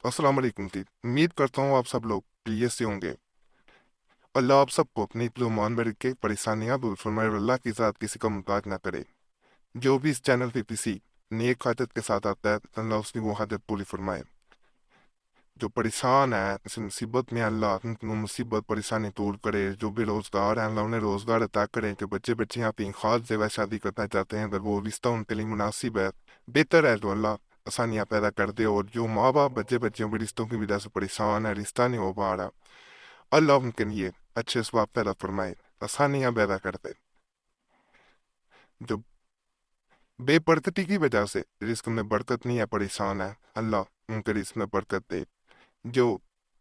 अस्सलाम वालेकुम जी। उम्मीद करता हूँ आप सब लोग प्रिय से होंगे। अल्लाह आप सबको अपनी ईमान में रख के परेशानियां दूर फरमाए और अल्लाह की ज़ात किसी का मुहताज ना करे। जो भी इस चैनल पे किसी नेक हाजत के साथ आता है अल्लाह उसकी वो हाजत पूरी फरमाए। जो परेशान है इस मुसीबत में अल्लाह उनको मुसीबत परेशानी दूर करे। जो बेरोजगार हैं अल्लाह उन्हें रोजगार अता करे। जो बच्चे बच्चियां अपनी खास जगह शादी करना चाहते हैं अगर वो रिश्ता उनके लिए मुनासिब है बेहतर है तो अल्लाह आसानियां पैदा कर दे। और जो माँ बाप बच्चे बच्चियों के रिश्तों की वजह से परेशान है रिश्ता नहीं हो पा रहा अल्लाह उनके लिए अच्छे स्वाब पैदा फरमाए आसानियां पैदा कर दे। जो बेबरकती की वजह से रिस्क में बरकत नहीं है परेशान है अल्लाह उनके रिस्क में बरकत दे। जो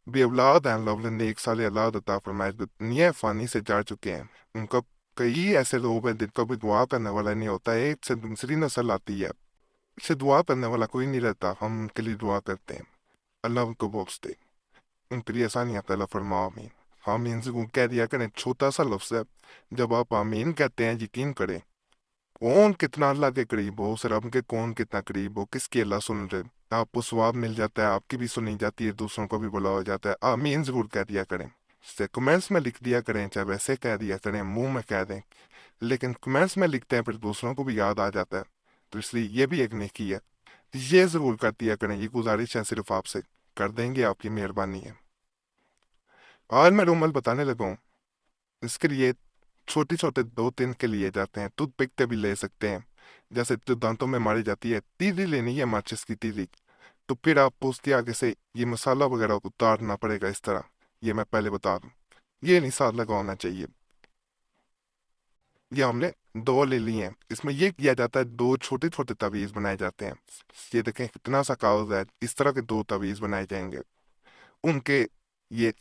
बेऔलाद हैं अल्लाह उन्हें नेक साले औलाद अता फरमाए। जो दुनिया फानी से जा चुके हैं उनका कई ऐसे लोग हैं जिनका भी दुआ करने वाला नहीं होता। एक से दूसरी नस्ल आती है से दुआ करने वाला कोई नहीं रहता हम उनके लिए दुआ करते हैं अल्लाह उनको बख्श दे उनके लिए आसानियां पैदा फरमा आमीन। आमीन से कह दिया करें छोटा सा लफ्ज है। जब आप आमीन कहते हैं यकीन करें कौन कितना अल्लाह के करीब हो उस रब के कौन कितना करीब हो किसकी अल्लाह सुन रहे। आपको स्वाब मिल जाता है आपकी भी सुनी जाती है दूसरों को भी बुला हो जाता है। आमीन जरूर कह दिया करें। से कमेंट्स में लिख दिया करें चाहे वैसे कह दिया करें मुंह में कह दें लेकिन कमेंट्स में लिखते हैं फिर दूसरों को भी याद आ जाता है तो इसलिए ये भी एक नेकी है। ये जरूर कर दिया करें ये गुजारिश है सिर्फ आपसे कर देंगे आपकी मेहरबानी है। आज मैं रूमल बताने लगा हूँ इसके लिए छोटे छोटे दो तीन के लिए जाते हैं टूथ पिक के भी ले सकते हैं। जैसे जो दांतों में मारी जाती है तीली लेनी है माचिस की तीली। तो फिर आप पूछती आगे से ये मसाला वगैरह उतारना पड़ेगा इस तरह ये मैं पहले बता दूं। ये नहीं साथ लगा होना चाहिए। ये हमने दो ले लिए हैं इसमें ये किया जाता है दो छोटे छोटे तवीज बनाए जाते हैं। ये देखें कितना सा कागज है इस तरह के दो तवीज बनाए जाएंगे। उनके ये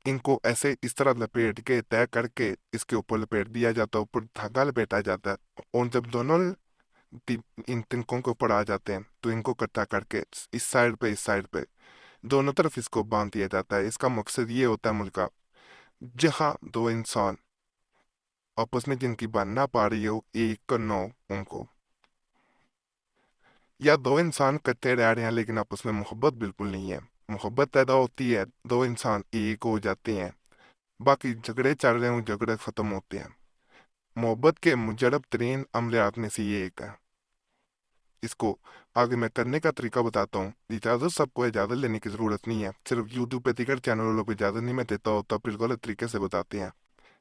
इनको ऐसे इस तरह लपेट के तय करके इसके ऊपर लपेट दिया जाता है ऊपर धागा लपेटा जाता है। और जब दोनों इन तिनकों के ऊपर आ जाते हैं तो इनको इकट्ठा करके इस साइड पे इस साइड पे दोनों तरफ इसको बांध दिया जाता है। इसका मकसद ये होता है मुल्का जहाँ दो इंसान आपस में जिनकी बन ना पा रही हो एक करना हो उनको या दो इंसान इकट्ठे रह रहे हैं लेकिन आपस में मोहब्बत बिल्कुल नहीं है। मोहब्बत पैदा होती है दो इंसान एक हो जाते हैं बाकी झगड़े चल रहे हैं झगड़े खत्म होते हैं। मोहब्बत के मुजरब तरीन अमलियात में से ये एक है। इसको आगे मैं करने का तरीका बताता हूँ। इजाज़त सबको इजाज़त लेने की ज़रूरत नहीं है सिर्फ यूट्यूब पे दिगर चैनलों को इजाज़त नहीं मैं देता होता फिर गलत तरीके से बताते हैं।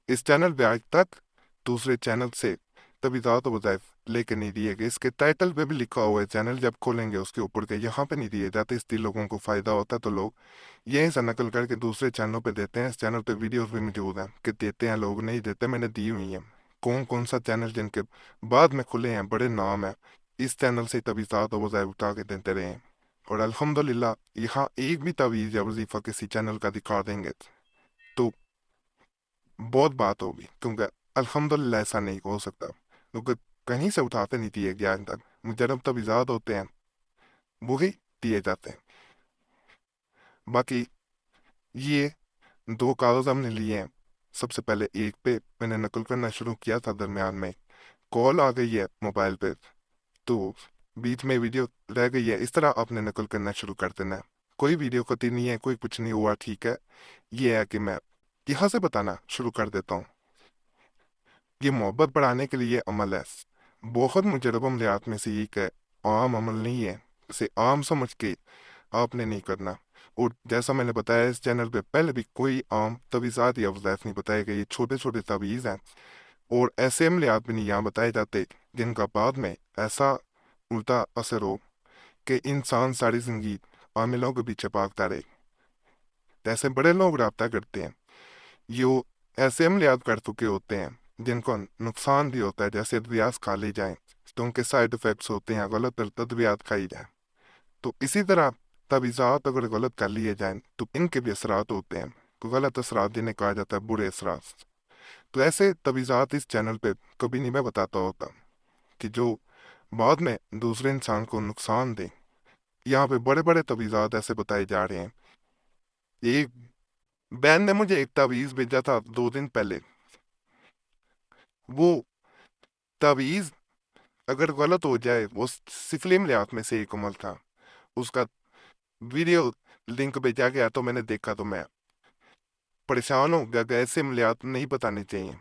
इस चैनल पे आज तक दूसरे चैनल से तवीज़ात और वज़ाइफ लेके नहीं दिए गए। इसके टाइटल पे भी लिखा हुआ है चैनल जब खोलेंगे उसके ऊपर के यहाँ पे नहीं दिए जाते इसलिए लोगों को फ़ायदा होता है तो लोग यहीं से नकल करके दूसरे चैनलों पे देते हैं। इस चैनल पे वीडियोस भी मौजूद हैं कि देते हैं लोग नहीं देते मैंने दी हुई है। कौन कौन सा चैनल जिनके बाद में खुले हैं बड़े नाम है इस चैनल से तवीज़ात और वज़ाइफ उठा के देते रहे हैं। और अल्हम्दुलिल्लाह यहाँ एक भी तवीज़ या वजीफ़ा किसी चैनल का दिखा देंगे तो बहुत बात होगी क्योंकि अल्हम्दुलिल्लाह ऐसा नहीं हो सकता क्योंकि कहीं से उठाते नहीं दिए ज्ञान तक मुजरब तब इजाद होते हैं वही दिए जाते हैं। बाकी ये दो कागज हमने लिए हैं। सबसे पहले एक पे मैंने नकल करना शुरू किया था दरमियान में कॉल आ गई है मोबाइल पे तो बीच में वीडियो रह गई है इस तरह आपने नकल करना शुरू कर देना है। कोई वीडियो कटी नहीं है कोई कुछ नहीं हुआ ठीक है। ये है कि मैं यहाँ से बताना शुरू कर देता हूँ। ये मोहब्बत बढ़ाने के लिए अमल है। बहुत मुजरब अमलियात में से एक है आम अमल नहीं है। इसे आम समझ के आपने नहीं करना। और जैसा मैंने बताया इस चैनल पे पहले भी कोई आम तवीज़ात या वज़ाइफ नहीं बताए गए। ये छोटे छोटे तवीज़ हैं और ऐसे अमलियात भी नहीं यहाँ बताए जाते जिनका बाद में ऐसा उल्टा असर हो कि इंसान सारी जिंदगी आमिलों के पीछे भागता रहे। तो ऐसे बड़े लोग रब्ता करते हैं ये ऐसे अमलियात कर चुके होते हैं जिनको नुकसान भी होता है जैसे अद्वियात खा ली जाए तो उनके साइड इफेक्ट्स होते हैं गलत अद्वियात खाई जाए। तो इसी तरह तवीज़ात अगर गलत कर लिए जाएं तो इनके भी असरात होते हैं। तो गलत असरात जिन्हें कहा जाता है बुरे असरात। तो ऐसे तवीज़ात इस चैनल पे कभी नहीं मैं बताता होता कि जो बाद में दूसरे इंसान को नुकसान दे। यहाँ पे बड़े बड़े तवीज़ात ऐसे बताए जा रहे हैं। एक बहन ने मुझे एक तावीज़ भेजा था 2 दिन पहले। वो तावीज़ अगर गलत हो जाए वो सिफली अमलियात में से एक अमल था उसका ویڈیو لنک بھیجا گیا تو میں نے دیکھا تو میں پریشان ہو گیا کہ ایسے عملیات نہیں بتانے چاہیے.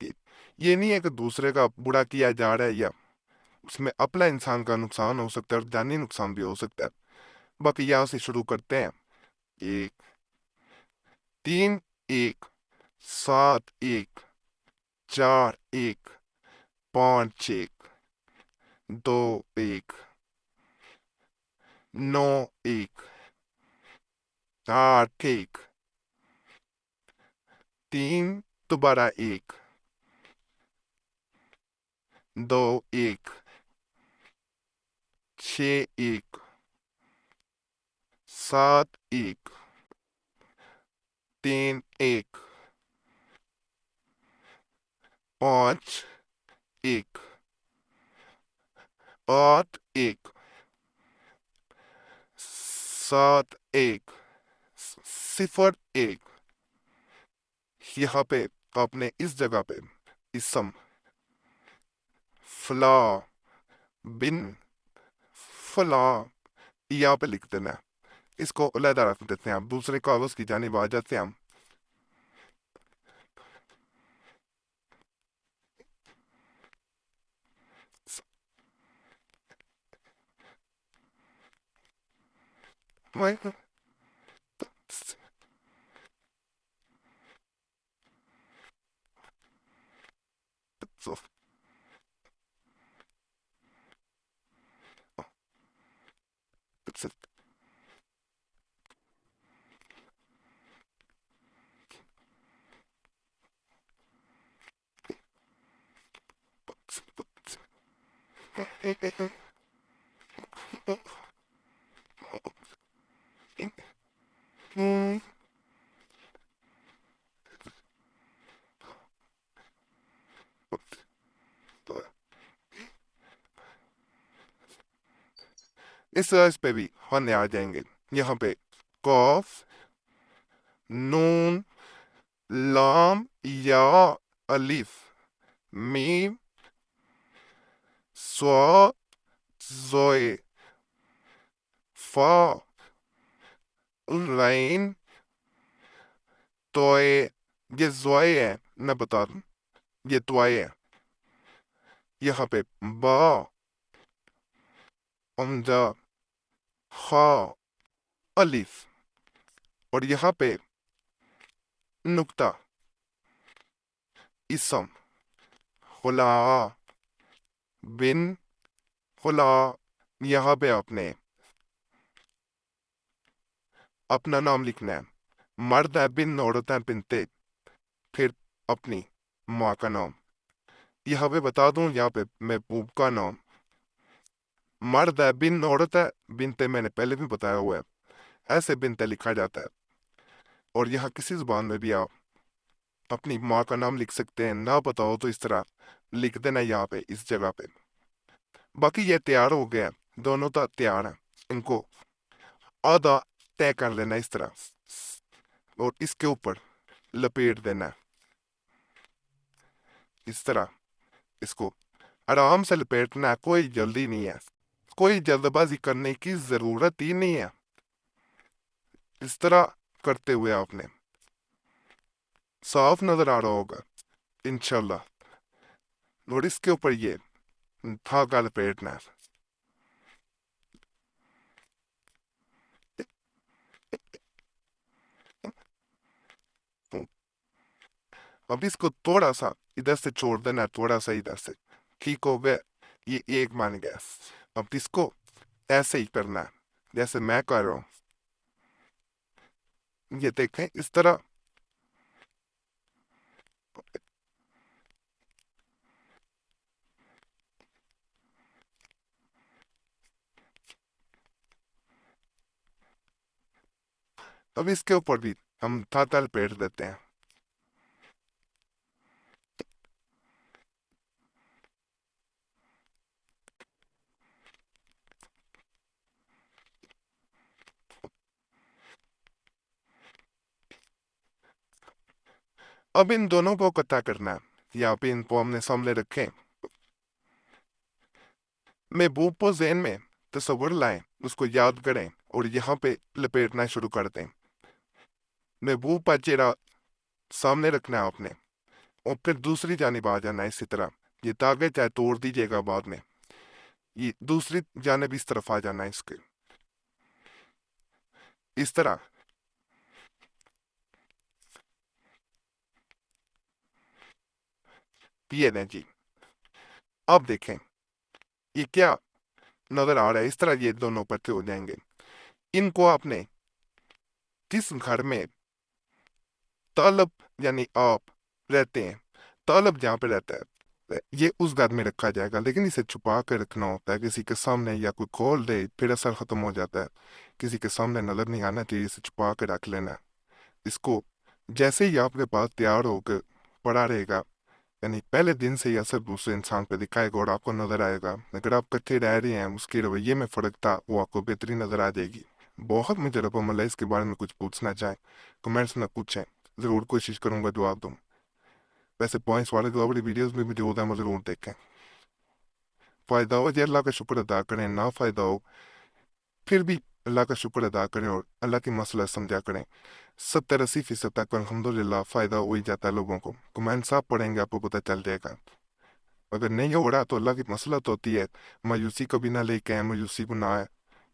کہ یہ نہیں ہے کہ دوسرے کا برا کیا جا رہا ہے یا اس میں اپنا انسان کا نقصان ہو سکتا ہے اور جانی نقصان بھی ہو سکتا ہے. باقی یہاں سے شروع کرتے ہیں. 1 3 1 7 1 2 1 9 1 3 دوبارہ 1 2 1 6 1 7 1 3 1 5 1 8 1 7 1 0 1. یہاں پہ آپ نے اس جگہ پہ اسم فلاں بن فلاں یہاں پہ لکھ دینا ہے. اس کو علیحدہ رکھ دیتے ہیں. آپ دوسرے کاغذ کی جانب آ جاتے ہیں. ہم اس سرچ پہ بھی ہونے آ جائیں گے. یہاں پہ قاف نون لام یا الف میم صاد زوئے فا العین توئے. یہ زوئے ہے میں بتا دوں یہ توئے ہے. یہاں پہ با امزا خا الف اور یہاں پہ نقطہ اسم خلا بن خلا. یہاں پہ آپ نے اپنا نام لکھنا ہے. مرد ہے بن عورت ہے بنتے پھر اپنی ماں کا نام. یہاں پہ بتا دوں یہاں پہ محبوب کا نام مرد ہے بن عورت ہے بنتے میں نے پہلے بھی بتایا ہوا ہے. ایسے بنتے لکھا جاتا ہے. اور یہاں کسی زبان میں بھی آپ اپنی ماں کا نام لکھ سکتے ہیں. نہ پتا ہو تو اس طرح لکھ دینا یہاں پہ اس جگہ پہ. باقی یہ تیار ہو گیا. دونوں تو تیار ہیں. ان کو آدھا طے کر لینا اس طرح اور اس کے اوپر لپیٹ دینا اس طرح. اس کو آرام سے لپیٹنا ہے. کوئی جلدی نہیں ہے. کوئی جلد بازی کرنے کی ضرورت ہی نہیں ہے. اس طرح کرتے ہوئے آپ نے صاف نظر آ رہا ہوگا انشاءاللہ. اور اس کے اوپر یہ دھاگا لپیٹنا ہے. اب اس کو تھوڑا سا ادھر سے چھوڑ دینا ہے. تھوڑا سا ادھر سے ٹھیک ہو گیا. یہ ایک مان گیا. اب اس کو ایسے ہی کرنا ہے جیسے میں کر رہا ہوں. یہ دیکھیں اس طرح. اب اس کے اوپر بھی ہم دھاگا لپیٹ دیتے ہیں. اب ان دونوں کو اکٹھا کرنا ہے. یا پہ ان کو ہم نے سامنے رکھیں. محبوب کو ذہن میں تصور لائیں. اس کو یاد کریں اور یہاں پہ لپیٹنا شروع کر دیں۔ محبوب کا چہرہ سامنے رکھنا ہے آپ نے، اور پھر دوسری جانب آ جانا ہے اسی طرح۔ یہ داغے چاہے توڑ دیجیے گا بعد میں، یہ دوسری جانب اس طرف آ جانا ہے اس کے، اس طرح۔ یہ دیں جی، اب دیکھیں یہ کیا نظر آ رہا ہے، اس طرح یہ دونوں پتے ہو جائیں گے۔ ان کو آپ نے جس گھر میں طالب یعنی آپ رہتے ہیں، طالب جہاں پہ رہتا ہے یہ اس گھر میں رکھا جائے گا، لیکن اسے چھپا کے رکھنا ہوتا ہے کسی کے سامنے، یا کوئی کھول دے پھر اثر ختم ہو جاتا ہے، کسی کے سامنے نظر نہیں آنا چاہیے، اسے چھپا کے رکھ لینا ہے۔ اس کو جیسے ہی آپ کے پاس تیار ہو کے پڑا رہے گا، یعنی پہلے دن سے ہی اثر دوسرے انسان پہ دکھائے گا اور آپ کو نظر آئے گا۔ اگر آپ کٹھے رہ رہے ہیں، اس کے رویے میں فرق تھا، وہ آپ کو بہتری نظر آ جائے گی۔ بہت مجھے رب عمل ہے، اس کے بارے میں کچھ پوچھنا چاہیں کمنٹس میں پوچھیں، ضرور کوشش کروں گا جواب دوں۔ ویسے پوائنٹس والے جو بڑی ویڈیوز بھی موجود ہیں، وہ ضرور دیکھیں۔ فائدہ ہو جی اللہ کا شکر ادا کریں، نہ فائدہ ہو پھر بھی اللہ کا شکر ادا کریں اور اللہ کی مسئلہ سمجھا کریں۔ 70-80% تک الحمدللہ فائدہ ہو ہی جاتا ہے لوگوں کو۔ کمنٹس آپ پڑھیں گے، آپ کو پتہ چل جائے گا۔ اگر نہیں ہو رہا تو اللہ کی مسئلت ہوتی ہے، مایوسی کبھی نہ لے کے آئیں، مایوسی گناہ ہے۔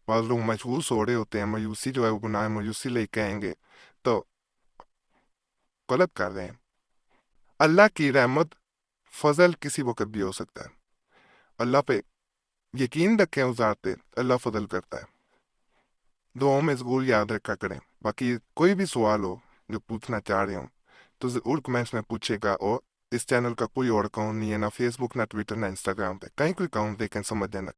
بعض لوگ محسوس ہو رہے ہوتے ہیں، مایوسی جو ہے وہ گناہ ہے، مایوسی لے کے آئیں گے تو غلط کر رہے ہیں۔ اللہ کی رحمت فضل کسی وقت بھی ہو سکتا ہے، اللہ پہ یقین رکھیں، اس ذات پہ اللہ فضل کرتا ہے۔ دعاؤں میں ضرور یاد رکھا کریں۔ باقی کوئی بھی سوال ہو جو پوچھنا چاہ رہے ہوں تو ضرور کمنٹس میں پوچھے گا۔ اور اس چینل کا کوئی اور اکاؤنٹ نہیں ہے، نہ فیس بک، نہ ٹویٹر، نہ انسٹاگرام پہ، کہیں کوئی اکاؤنٹ دیکھیں سمجھ جانا۔